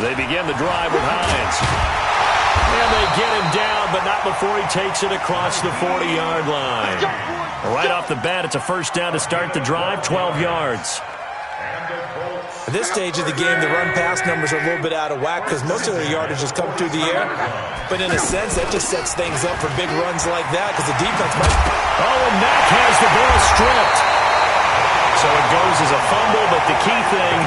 They begin the drive with Hines. And they get him down, but not before he takes it across the 40-yard line. Right off the bat, it's a first down to start the drive, 12 yards. At this stage of the game, the run-pass numbers are a little bit out of whack because most of their yardage has come through the air. But in a sense, that just sets things up for big runs like that because the defense might... Oh, and Mack has the ball stripped. So it goes as a fumble, but the key thing,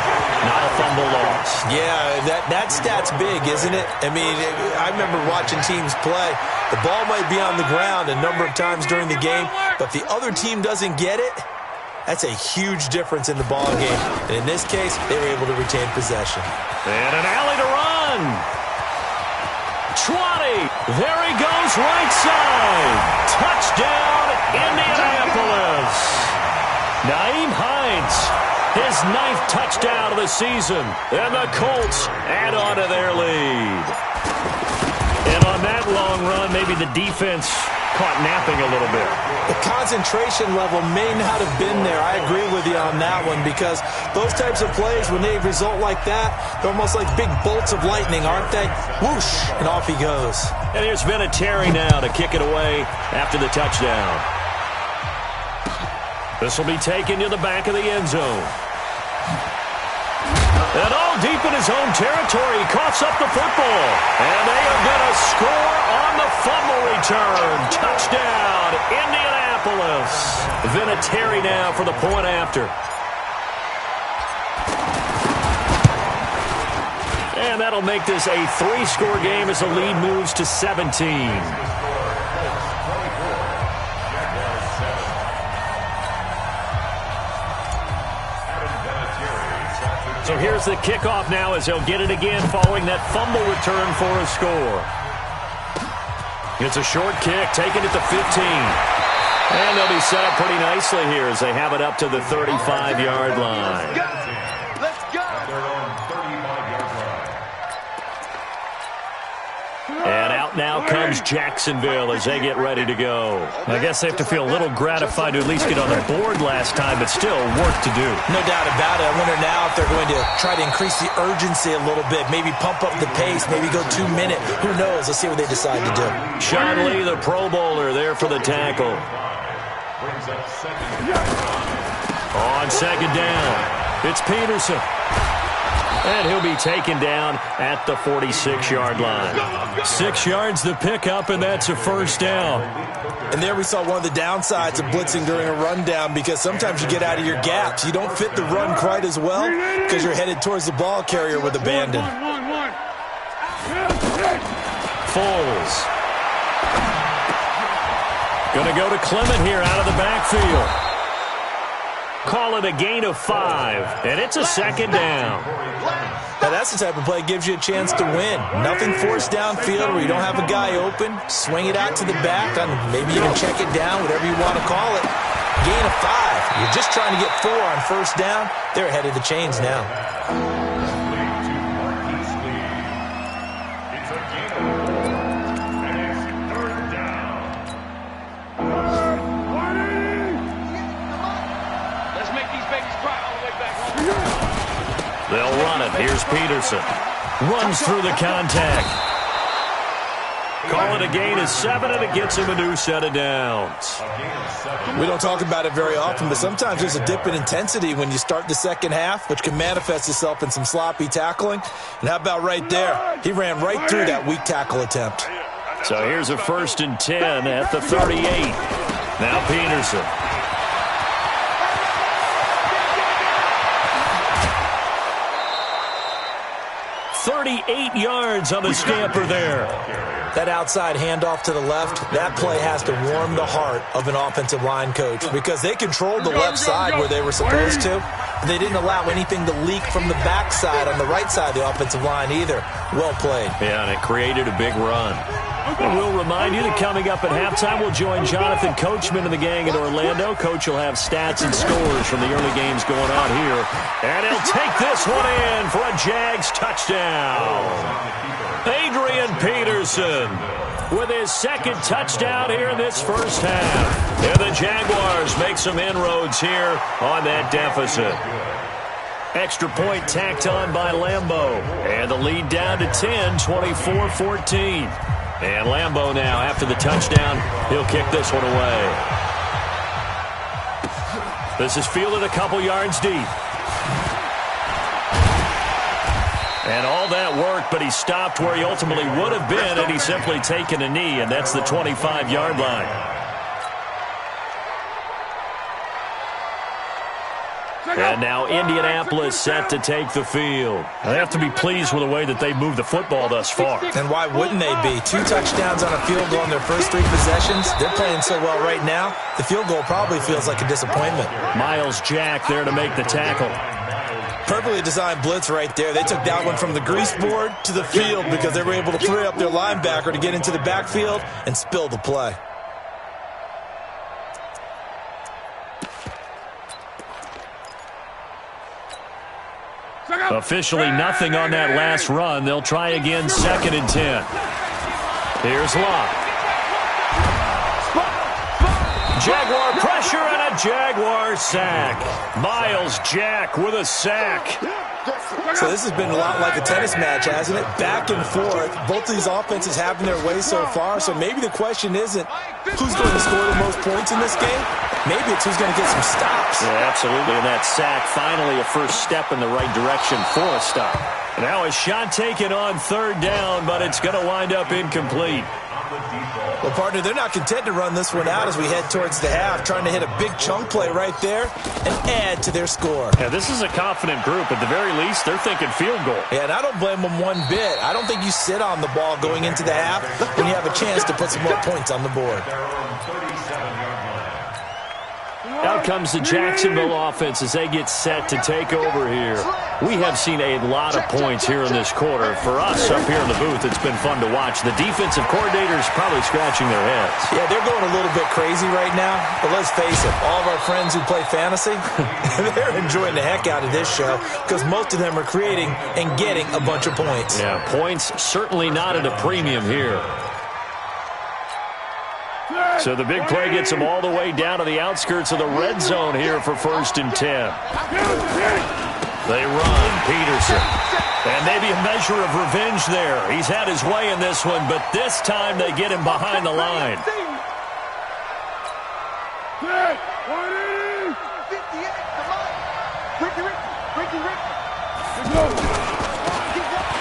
not a fumble loss. Yeah, that stat's big, isn't it? I mean, I remember watching teams play. The ball might be on the ground a number of times during the game, but the other team doesn't get it. That's a huge difference in the ball game. And in this case, they were able to retain possession. And an alley to run. 20. There he goes, right side. Touchdown, Indianapolis. Nyheim Hines, his 9th touchdown of the season. And the Colts add on to their lead. And on that long run, maybe the defense caught napping a little bit. The concentration level may not have been there. I agree with you on that one because those types of plays, when they result like that, they're almost like big bolts of lightning, aren't they? Whoosh, and off he goes. And here's Vinatieri now to kick it away after the touchdown. This will be taken to the back of the end zone. And all deep in his own territory, he coughs up the football. And they are going to score on the fumble return. Touchdown, Indianapolis. Vinatieri now for the point after. And that'll make this a 3-score game as the lead moves to 17. So here's the kickoff now as they'll get it again following that fumble return for a score. It's a short kick, taken at the 15. And they'll be set up pretty nicely here as they have it up to the 35-yard line. Let's go! And out now comes Jacksonville as they get ready to go. I guess they have to feel a little gratified to at least get on the board last time, but still work to do. No doubt about it. I wonder now if they're going to try to increase the urgency a little bit, maybe pump up the pace, maybe go 2-minute. Who knows? Let's see what they decide to do. Sean Lee, the Pro Bowler, there for the tackle. On second down, it's Peterson. And he'll be taken down at the 46-yard line. 6 yards the pickup, and that's a first down. And there we saw one of the downsides of blitzing during a rundown because sometimes you get out of your gaps. You don't fit the run quite as well because you're headed towards the ball carrier with abandon. Foles. Going to go to Clement here out of the backfield. Call it a gain of 5, and it's a second down. Now that's the type of play that gives you a chance to win. Nothing forced downfield where you don't have a guy open. Swing it out to the back, and maybe even check it down, whatever you want to call it. Gain of 5. You're just trying to get 4 on first down. They're ahead of the chains now. They'll run it. Here's Peterson. Runs through the contact. Call it a gain of 7, and it gets him a new set of downs. We don't talk about it very often, but sometimes there's a dip in intensity when you start the second half, which can manifest itself in some sloppy tackling. And how about right there? He ran right through that weak tackle attempt. So here's a 1st and 10 at the 38. Now Peterson. 38 yards on the scamper there. That outside handoff to the left, that play has to warm the heart of an offensive line coach because they controlled the left side where they were supposed to. They didn't allow anything to leak from the backside on the right side of the offensive line either. Well played. Yeah, and it created a big run. And we'll remind you that coming up at halftime, we'll join Jonathan Coachman and the gang in Orlando. Coach will have stats and scores from the early games going on here. And he'll take this one in for a Jags touchdown. Adrian Peterson with his 2nd touchdown here in this first half. And the Jaguars make some inroads here on that deficit. Extra point tacked on by Lambeau. And the lead down to 10, 24-14. And Lambeau now, after the touchdown, he'll kick this one away. This is fielded a couple yards deep. And all that worked, but he stopped where he ultimately would have been had he simply taken a knee, and that's the 25-yard line. And now Indianapolis set to take the field. They have to be pleased with the way that they moved the football thus far. And why wouldn't they be? 2 touchdowns on a field goal in their first 3 possessions. They're playing so well right now, the field goal probably feels like a disappointment. Miles Jack there to make the tackle. Perfectly designed blitz right there. They took that one from the grease board to the field because they were able to free up their linebacker to get into the backfield and spill the play. Officially nothing on that last run. They'll try again, 2nd and 10. Here's Locke. Jaguar pressure and a Jaguar sack. Miles Jack with a sack. So this has been a lot like a tennis match, hasn't it? Back and forth. Both of these offenses having their way so far. So maybe the question isn't who's going to score the most points in this game. Maybe it's who's going to get some stops. Yeah, absolutely. And that sack, finally a first step in the right direction for a stop. Now a shot taken on 3rd down, but it's going to wind up incomplete. Well, partner, they're not content to run this one out as we head towards the half, trying to hit a big chunk play right there and add to their score. Yeah, this is a confident group. At the very least, they're thinking field goal. Yeah, and I don't blame them one bit. I don't think you sit on the ball going into the half when you have a chance to put some more points on the board. Out comes the Jacksonville offense as they get set to take over here. We have seen a lot of points here in this quarter. For us up here in the booth, it's been fun to watch. The defensive coordinators probably scratching their heads. Yeah, they're going a little bit crazy right now. But let's face it, all of our friends who play fantasy, they're enjoying the heck out of this show because most of them are creating and getting a bunch of points. Yeah, points certainly not at a premium here. So the big play gets them all the way down to the outskirts of the red zone here for 1st and 10. They run, Peterson. And maybe a measure of revenge there. He's had his way in this one, but this time they get him behind the line.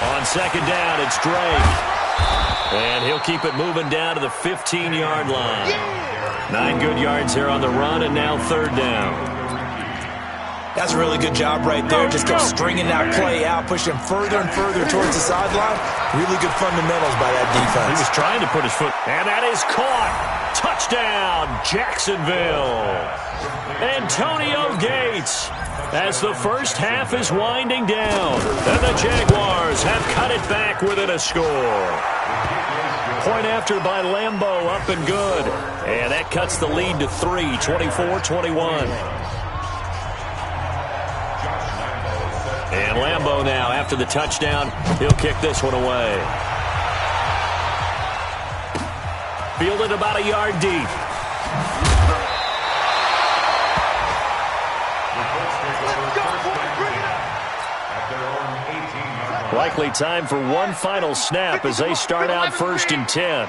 On 2nd down, it's Drake. And he'll keep it moving down to the 15-yard line. 9 good yards here on the run, and now 3rd down. That's a really good job right there. Just kept stringing that play out, pushing further and further towards the sideline. Really good fundamentals by that defense. He was trying to put his foot, and that is caught. Touchdown, Jacksonville. Antonio Gates. As the first half is winding down, and the Jaguars have cut it back within a score. Point after by Lambeau, up and good. And that cuts the lead to 3, 24-21. And Lambeau now, after the touchdown, he'll kick this one away. Fielded about a yard deep. Likely time for one final snap as they start out 1st and 10.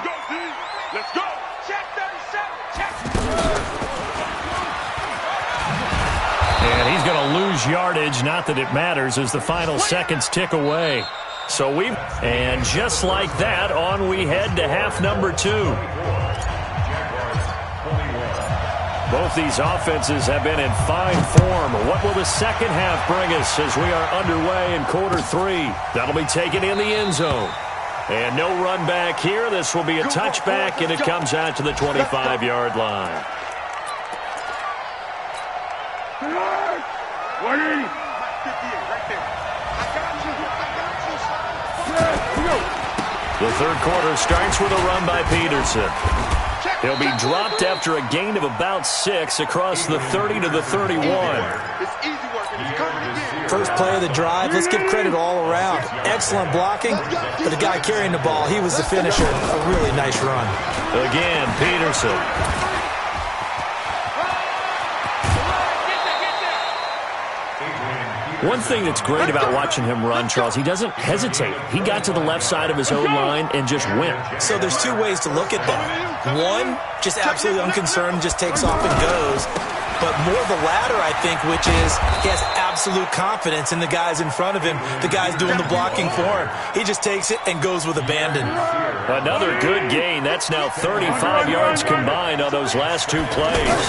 Let's go. Check 37. And he's going to lose yardage. Not that it matters as the final seconds tick away. And just like that, on we head to half number 2. Both these offenses have been in fine form. What will the second half bring us as we are underway in quarter 3? That'll be taken in the end zone. And no run back here. This will be a touchback, and it comes out to the 25-yard line. The third quarter starts with a run by Peterson. He'll be dropped after a gain of about 6 across the 30 to the 31. First play of the drive. Let's give credit all around. Excellent blocking, but the guy carrying the ball, he was the finisher. A really nice run. Again, Peterson. One thing that's great about watching him run, Charles, he doesn't hesitate. He got to the left side of his own line and just went. So there's two ways to look at that. One, just absolutely unconcerned, just takes off and goes. But more the latter, I think, which is he has absolute confidence in the guys in front of him, the guys doing the blocking for him. He just takes it and goes with abandon. Another good gain. That's now 35 yards combined on those last two plays.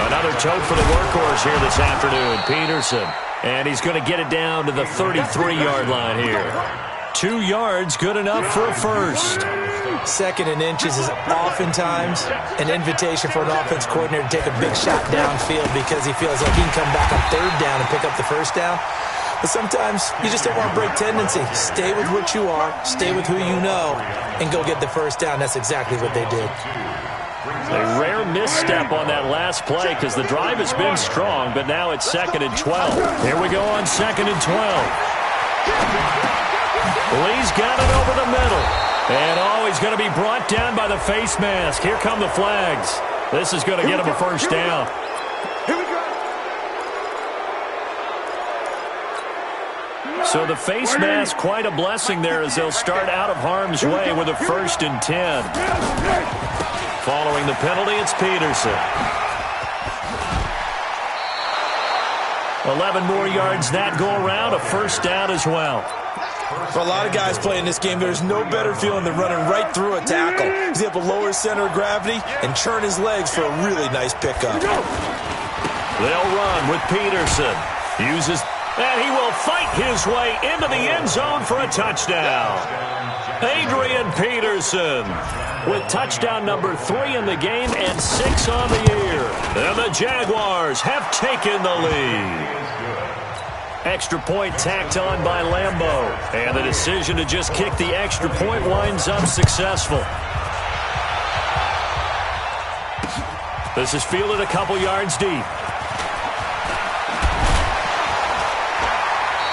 Another tote for the workhorse here this afternoon, Peterson. And he's going to get it down to the 33-yard line here. 2 yards, good enough for a first. Second and inches is oftentimes an invitation for an offense coordinator to take a big shot downfield because he feels like he can come back on third down and pick up the first down. But sometimes you just don't want to break tendency. Stay with what you are, stay with who you know, and go get the first down. That's exactly what they did. A rare misstep on that last play because the drive has been strong, but now it's 2nd and 12. Here we go on 2nd and 12. Lee's got it over the middle. And, he's going to be brought down by the face mask. Here come the flags. This is going to get him a first down. Here we go. So the face mask, quite a blessing there as they'll start out of harm's way with a 1st and 10. Following the penalty, it's Peterson. 11 more yards that go around, a first down as well. For a lot of guys playing this game, there's no better feeling than running right through a tackle. He's able to lower his center of gravity and churn his legs for a really nice pickup. They'll run with Peterson. And he will fight his way into the end zone for a touchdown. Adrian Peterson with touchdown number 3 in the game and 6 on the year. And the Jaguars have taken the lead. Extra point tacked on by Lambeau. And the decision to just kick the extra point winds up successful. This is fielded a couple yards deep.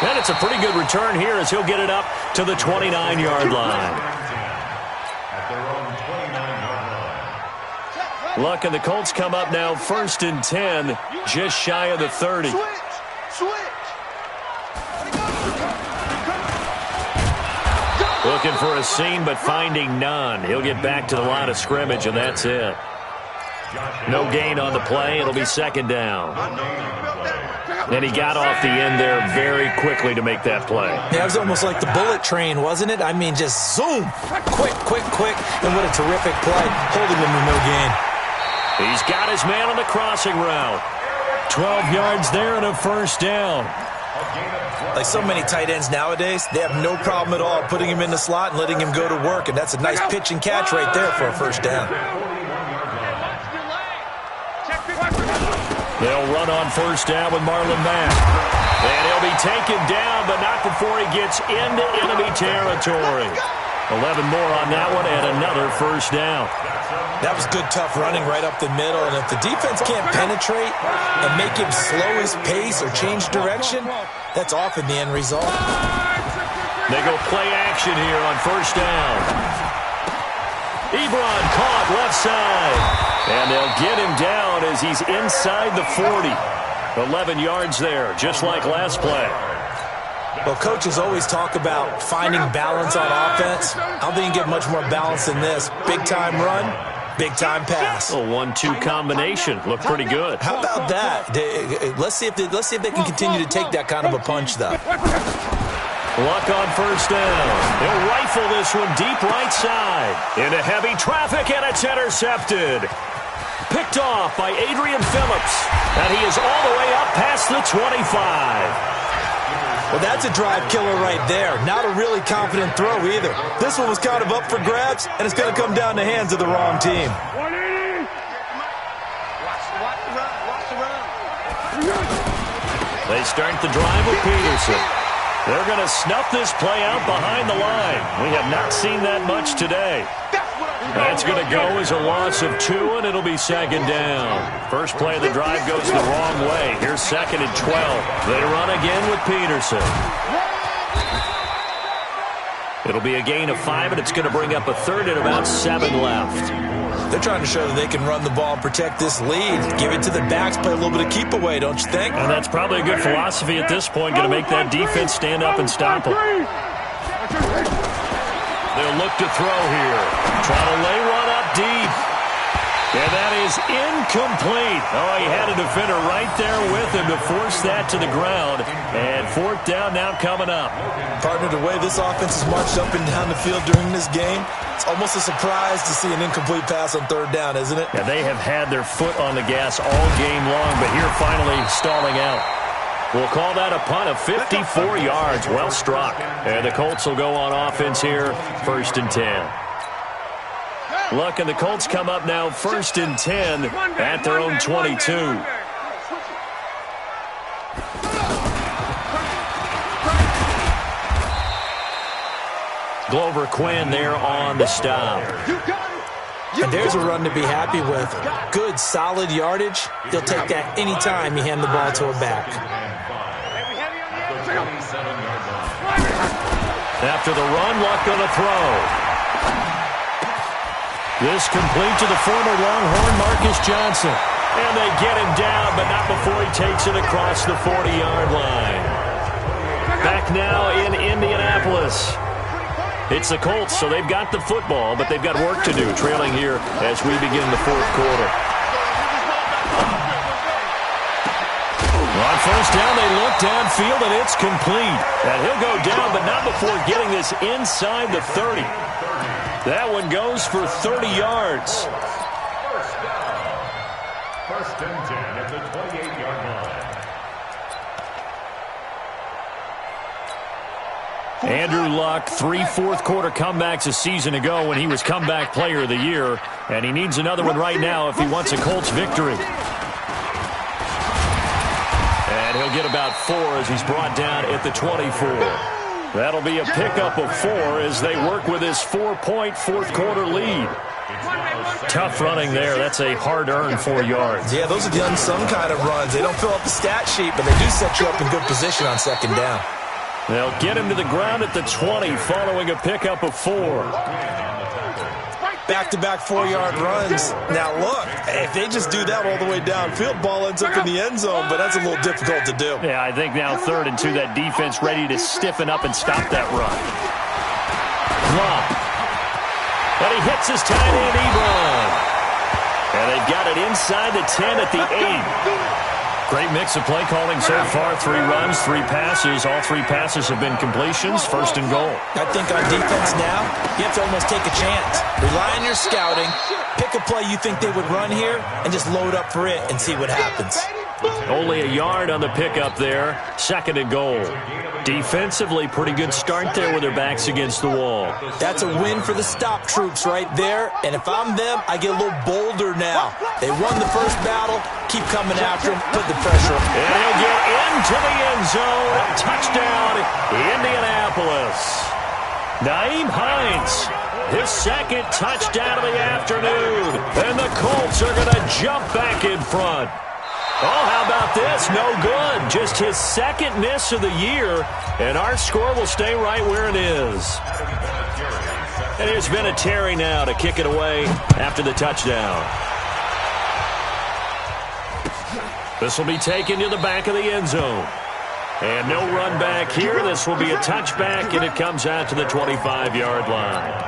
And it's a pretty good return here as he'll get it up to the 29-yard line. Luck and the Colts come up now 1st and 10, just shy of the 30. Switch. Looking for a seam, but finding none. He'll get back to the line of scrimmage, and that's it. No gain on the play. It'll be 2nd down. And he got off the end there very quickly to make that play. Yeah, it was almost like the bullet train, wasn't it? I mean, just zoom. Quick. And what a terrific play, holding them to no gain. He's got his man on the crossing route. 12 yards there and a first down. Like so many tight ends nowadays, they have no problem at all putting him in the slot and letting him go to work, and that's a nice pitch and catch right there for a first down. They'll run on first down with Marlon Mack. And he'll be taken down, but not before he gets into enemy territory. 11 more on that one and another first down. That was good, tough running right up the middle. And if the defense can't penetrate and make him slow his pace or change direction, that's often the end result. They go play action here on first down. Ebron caught left side. And they'll get him down as he's inside the 40. 11 yards there, just like last play. Well, coaches always talk about finding balance on offense. I don't think you get much more balance than this. Big-time run, big-time pass. A 1-2 combination. Looked pretty good. How about that? Let's see if they can continue to take that kind of a punch, though. Luck on first down. He'll rifle this one deep right side. Into heavy traffic, and it's intercepted. Picked off by Adrian Phillips. And he is all the way up past the 25. Well, that's a drive killer right there. Not a really confident throw either. This one was kind of up for grabs, and it's going to come down the hands of the wrong team. 180. Watch the run. They start the drive with Peterson. They're going to snuff this play out behind the line. We have not seen that much today. That's going to go as a loss of 2, and it'll be 2nd down. First play of the drive goes the wrong way. Here's 2nd and 12. They run again with Peterson. It'll be a gain of 5, and it's going to bring up a third and about 7 left. They're trying to show that they can run the ball and protect this lead. Give it to the backs, play a little bit of keep away, don't you think? And that's probably a good philosophy at this point, going to make that defense stand up and stop them. They'll look to throw here. Trying to lay one up deep. And that is incomplete. Oh, he had a defender right there with him to force that to the ground. And 4th down now coming up. Partner, the way this offense has marched up and down the field during this game, it's almost a surprise to see an incomplete pass on 3rd down, isn't it? Yeah, they have had their foot on the gas all game long, but here finally stalling out. We'll call that a punt of 54 yards. Well struck. And the Colts will go on offense here, 1st and 10. Look, and the Colts come up now 1st and 10 at their own 22. Glover Quinn there on the stop. And there's a run to be happy with. Good, solid yardage. They'll take that anytime you hand the ball to a back. After the run, Luck going to throw. This complete to the former Longhorn, Marcus Johnson. And they get him down, but not before he takes it across the 40-yard line. Back now in Indianapolis. It's the Colts, so they've got the football, but they've got work to do, trailing here as we begin the 4th quarter. On 1st down, they look downfield, and it's complete. And he'll go down, but not before getting this inside the 30. That one goes for 30 yards. First and 10 at the 28-yard line. Andrew Luck, 3 fourth-quarter comebacks a season ago when he was comeback player of the year, and he needs another one right now if he wants a Colts victory. And he'll get about 4 as he's brought down at the 24. That'll be a pickup of 4 as they work with his 4-point fourth-quarter lead. Tough running there. That's a hard-earned 4 yards. Yeah, those are the unsung kind of runs. They don't fill up the stat sheet, but they do set you up in good position on 2nd down. They'll get him to the ground at the 20 following a pickup of 4. Back-to-back 4-yard runs. Now, look, if they just do that all the way downfield, ball ends up in the end zone, but that's a little difficult to do. Yeah, I think now 3rd and 2, that defense ready to stiffen up and stop that run. Long. And he hits his tight end, Ebron. And they've got it inside the 10 at the 8. Great mix of play calling so far. 3 runs, 3 passes. All 3 passes have been completions. 1st and goal. I think on defense now, you have to almost take a chance. Rely on your scouting. Pick a play you think they would run here and just load up for it and see what happens. Only a yard on the pickup there. 2nd and goal. Defensively, pretty good start there with their backs against the wall. That's a win for the stop troops right there. And if I'm them, I get a little bolder now. They won the first battle. Keep coming after them. Put the pressure on. And he'll get into the end zone. Touchdown, Indianapolis. Naeem Hines, his 2nd touchdown of the afternoon. And the Colts are going to jump back in front. Oh, how about this? No good. Just his 2nd miss of the year, and our score will stay right where it is. And here's Vinatieri now to kick it away after the touchdown. This will be taken to the back of the end zone. And no run back here. This will be a touchback, and it comes out to the 25-yard line.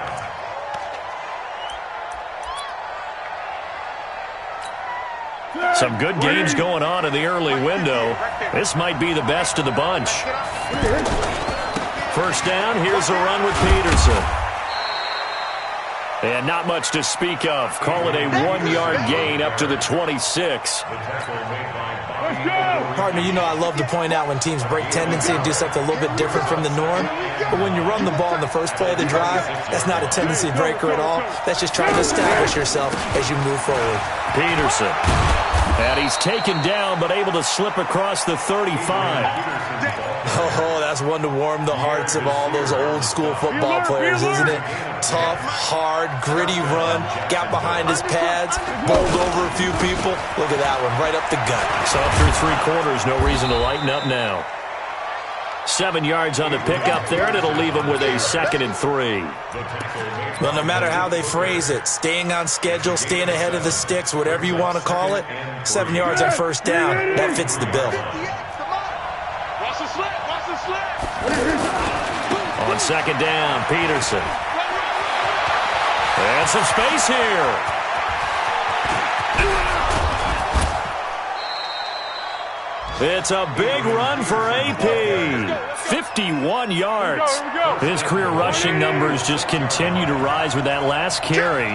Some good games going on in the early window. This might be the best of the bunch. 1st down, here's a run with Peterson. And not much to speak of. Call it a 1-yard gain up to the 26. Partner, you know I love to point out when teams break tendency and do something a little bit different from the norm. But when you run the ball in the first play of the drive, that's not a tendency breaker at all. That's just trying to establish yourself as you move forward. Peterson. And he's taken down, but able to slip across the 35. Oh, that's one to warm the hearts of all those old school football players, isn't it? Tough, hard, gritty run. Got behind his pads, bowled over a few people. Look at that one, right up the gut. So through 3 quarters, no reason to lighten up now. 7 yards on the pickup there, and it'll leave them with a 2nd and 3. Well, no matter how they phrase it, staying on schedule, staying ahead of the sticks, whatever you want to call it, 7 yards on first down, that fits the bill. On 2nd down, Peterson. And some space here. It's a big run for AP. 51 yards. His career rushing numbers just continue to rise with that last carry.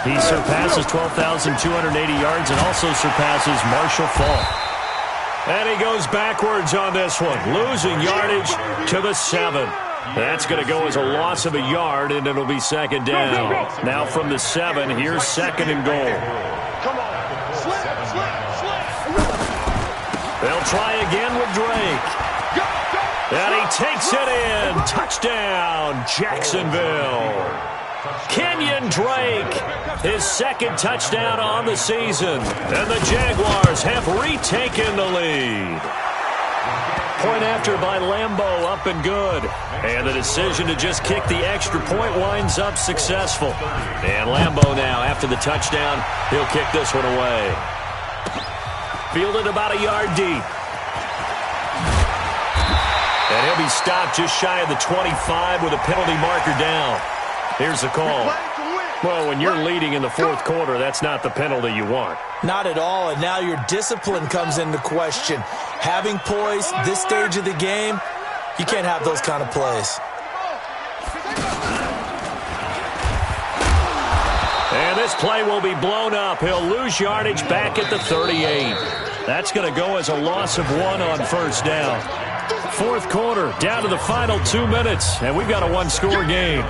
He surpasses 12,280 yards and also surpasses Marshall Faulk. And he goes backwards on this one, losing yardage to the 7. That's going to go as a loss of a yard, and it'll be 2nd down. Now from the 7, here's 2nd and goal. Come on. They'll try again with Drake. And he takes it in. Touchdown, Jacksonville. Kenyon Drake, his 2nd touchdown on the season. And the Jaguars have retaken the lead. Point after by Lambeau, up and good. And the decision to just kick the extra point winds up successful. And Lambeau now, after the touchdown, he'll kick this one away. Fielded about a yard deep. And he'll be stopped just shy of the 25 with a penalty marker down. Here's the call. Well, when you're leading in the 4th quarter, that's not the penalty you want. Not at all, and now your discipline comes into question. Having poise this stage of the game, you can't have those kind of plays. And this play will be blown up. He'll lose yardage back at the 38. That's going to go as a loss of 1 on first down. 4th quarter, down to the final 2 minutes, and we've got a 1-score game.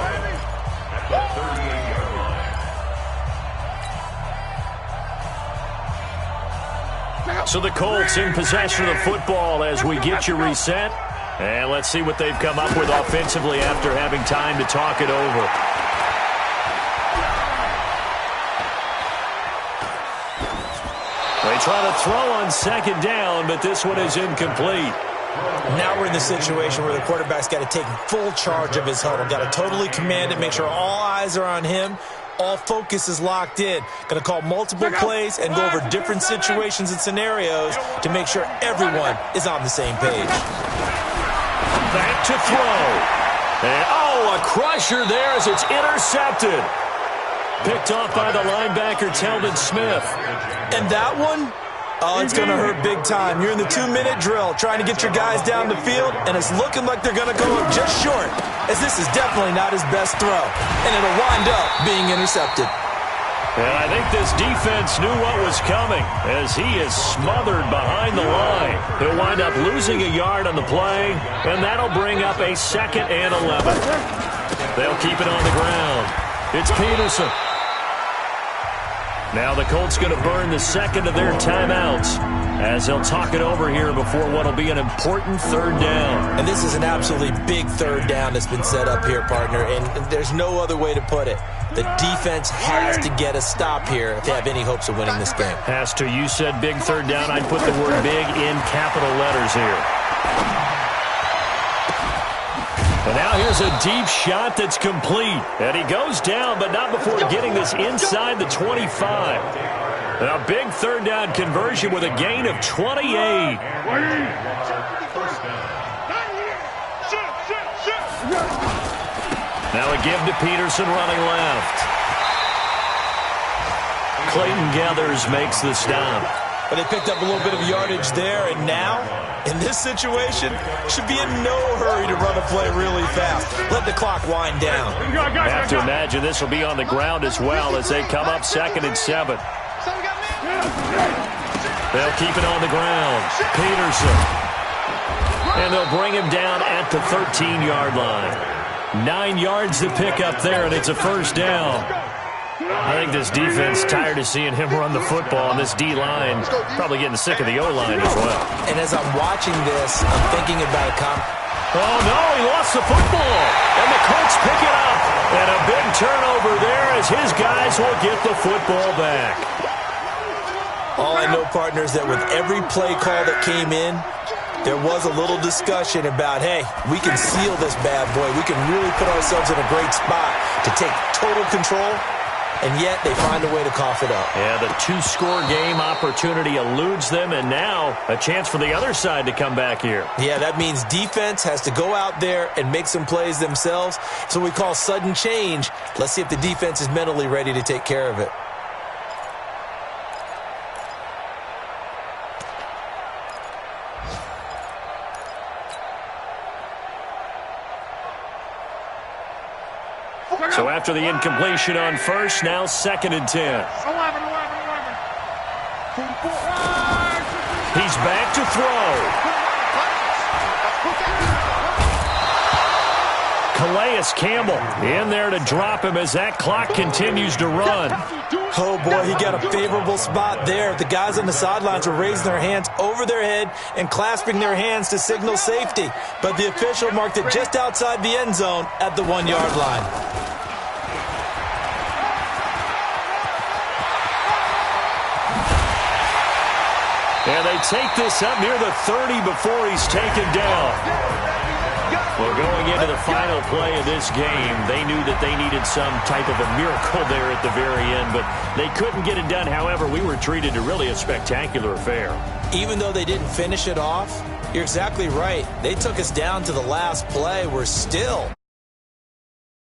So the Colts in possession of the football as we get you reset. And let's see what they've come up with offensively after having time to talk it over. They try to throw on 2nd down, but this one is incomplete. Now we're in the situation where the quarterback's got to take full charge of his huddle. Got to totally command it, make sure all eyes are on him. All focus is locked in. Going to call multiple plays and go over different situations and scenarios to make sure everyone is on the same page. Back to throw. And, a crusher there as it's intercepted. Picked off by the linebacker, Telvin Smith. And that one, it's going to hurt big time. You're in the 2-minute drill trying to get your guys down the field, and it's looking like they're going to go up just short, as this is definitely not his best throw, and it'll wind up being intercepted. And I think this defense knew what was coming, as he is smothered behind the line. He'll wind up losing a yard on the play, and that'll bring up a 2nd and 11. They'll keep it on the ground. It's Peterson. Now the Colts going to burn the 2nd of their timeouts as they'll talk it over here before what will be an important 3rd down. And this is an absolutely big 3rd down that's been set up here, partner, and there's no other way to put it. The defense has to get a stop here if they have any hopes of winning this game. Has to. You said big 3rd down. I'd put the word big in capital letters here. And now here's a deep shot that's complete. And he goes down, but not before getting this inside the 25. A big 3rd down conversion with a gain of 28. Now a give to Peterson running left. Clayton Gathers makes the stop. But they picked up a little bit of yardage there, and now, in this situation, should be in no hurry to run a play really fast. Let the clock wind down. I have to imagine this will be on the ground as well as they come up 2nd and 7. They'll keep it on the ground. Peterson. And they'll bring him down at the 13-yard line. 9 yards to pick up there, and it's a 1st down. I think this defense tired of seeing him run the football, and this D-line probably getting sick of the O-line as well. And as I'm watching this, I'm thinking about a oh, no, he lost the football. And the Colts pick it up. And a big turnover there as his guys will get the football back. All I know, partner, is that with every play call that came in, there was a little discussion about, hey, we can seal this bad boy. We can really put ourselves in a great spot to take total control, and yet they find a way to cough it up. Yeah, the two-score game opportunity eludes them, and now a chance for the other side to come back here. Yeah, that means defense has to go out there and make some plays themselves. So we call sudden change. Let's see if the defense is mentally ready to take care of it. So after the incompletion on first, now 2nd and 10. 11. He's back to throw. Calais Campbell in there to drop him as that clock continues to run. Oh, boy, he got a favorable spot there. The guys on the sidelines were raising their hands over their head and clasping their hands to signal safety. But the official marked it just outside the end zone at the 1-yard line. And they take this up near the 30 before he's taken down. Well, going into the final play of this game, they knew that they needed some type of a miracle there at the very end, but they couldn't get it done. However, we were treated to really a spectacular affair. Even though they didn't finish it off, you're exactly right. They took us down to the last play. We're still